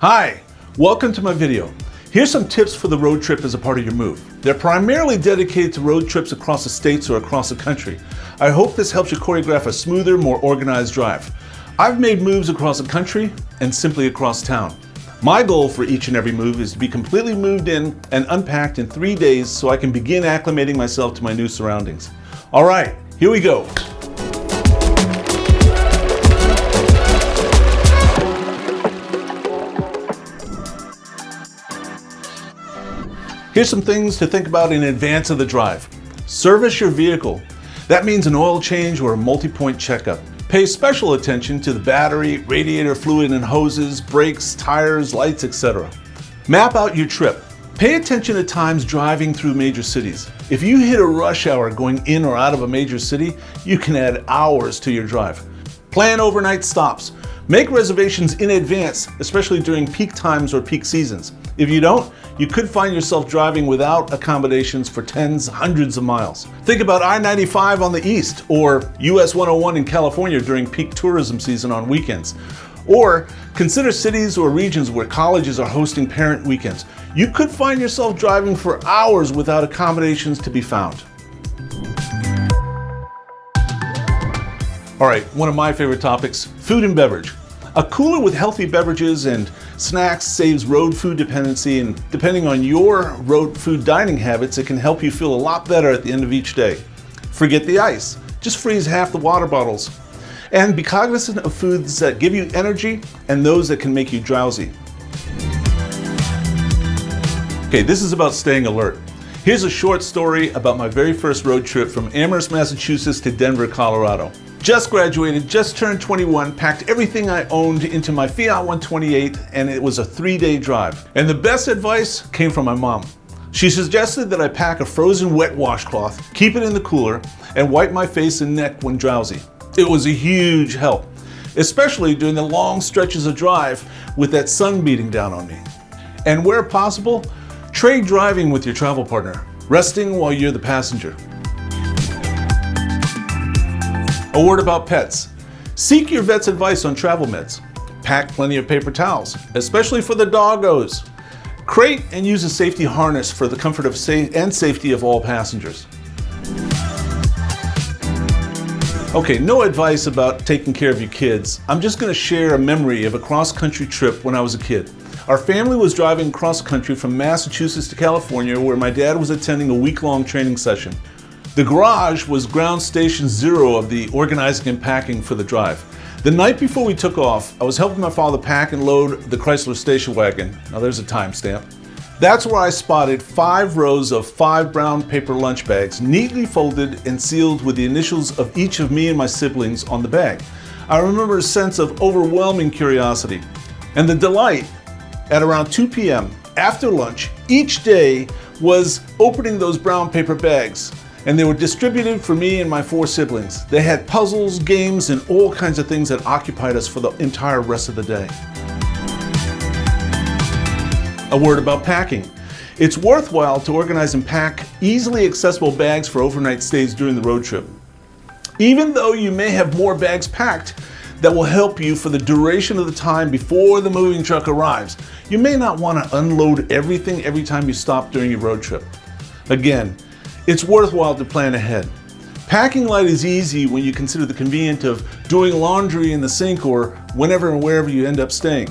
Hi, welcome to my video. Here's some tips for the road trip as a part of your move. They're primarily dedicated to road trips across the states or across the country. I hope this helps you choreograph a smoother, more organized drive. I've made moves across the country and simply across town. My goal for each and every move is to be completely moved in and unpacked in 3 days so I can begin acclimating myself to my new surroundings. All right, here we go. Here's some things to think about in advance of the drive. Service your vehicle. That means an oil change or a multi-point checkup. Pay special attention to the battery, radiator fluid and hoses, brakes, tires, lights, etc. Map out your trip. Pay attention to times driving through major cities. If you hit a rush hour going in or out of a major city, you can add hours to your drive. Plan overnight stops. Make reservations in advance, especially during peak times or peak seasons. If you don't, you could find yourself driving without accommodations for tens, hundreds of miles. Think about I-95 on the east or US 101 in California during peak tourism season on weekends. Or consider cities or regions where colleges are hosting parent weekends. You could find yourself driving for hours without accommodations to be found. All right, one of my favorite topics, food and beverage. A cooler with healthy beverages and snacks saves road food dependency, and depending on your road food dining habits, it can help you feel a lot better at the end of each day. Forget the ice. Just freeze half the water bottles. And be cognizant of foods that give you energy and those that can make you drowsy. Okay, this is about staying alert. Here's a short story about my very first road trip from Amherst, Massachusetts to Denver, Colorado. Just graduated, just turned 21, packed everything I owned into my Fiat 128, and it was a 3-day drive. And the best advice came from my mom. She suggested that I pack a frozen wet washcloth, keep it in the cooler, and wipe my face and neck when drowsy. It was a huge help, especially during the long stretches of drive with that sun beating down on me. And where possible, trade driving with your travel partner, resting while you're the passenger. A word about pets. Seek your vet's advice on travel meds. Pack plenty of paper towels, especially for the doggos. Crate and use a safety harness for the comfort of and safety of all passengers. Okay, no advice about taking care of your kids. I'm just going to share a memory of a cross-country trip when I was a kid. Our family was driving cross-country from Massachusetts to California, where my dad was attending a week-long training session. The garage was ground station zero of the organizing and packing for the drive. The night before we took off, I was helping my father pack and load the Chrysler station wagon. Now there's a timestamp. That's where I spotted 5 rows of 5 brown paper lunch bags, neatly folded and sealed with the initials of each of me and my siblings on the bag. I remember a sense of overwhelming curiosity and the delight at around 2 p.m. after lunch each day was opening those brown paper bags. And they were distributed for me and my 4 siblings. They had puzzles, games, and all kinds of things that occupied us for the entire rest of the day. A word about packing. It's worthwhile to organize and pack easily accessible bags for overnight stays during the road trip. Even though you may have more bags packed that will help you for the duration of the time before the moving truck arrives, you may not want to unload everything every time you stop during your road trip. Again, it's worthwhile to plan ahead. Packing light is easy when you consider the convenience of doing laundry in the sink or whenever and wherever you end up staying.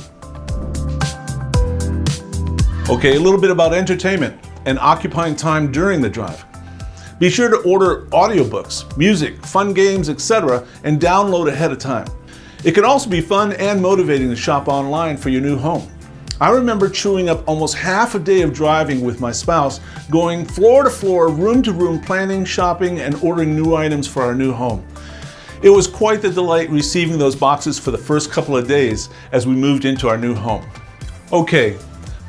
Okay, a little bit about entertainment and occupying time during the drive. Be sure to order audiobooks, music, fun games, etc., and download ahead of time. It can also be fun and motivating to shop online for your new home. I remember chewing up almost half a day of driving with my spouse, going floor to floor, room to room, planning, shopping, and ordering new items for our new home. It was quite the delight receiving those boxes for the first couple of days as we moved into our new home. Okay,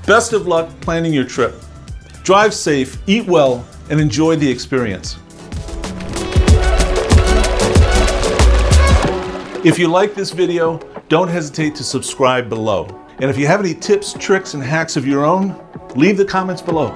best of luck planning your trip. Drive safe, eat well, and enjoy the experience. If you like this video, don't hesitate to subscribe below. And if you have any tips, tricks, and hacks of your own, leave the comments below.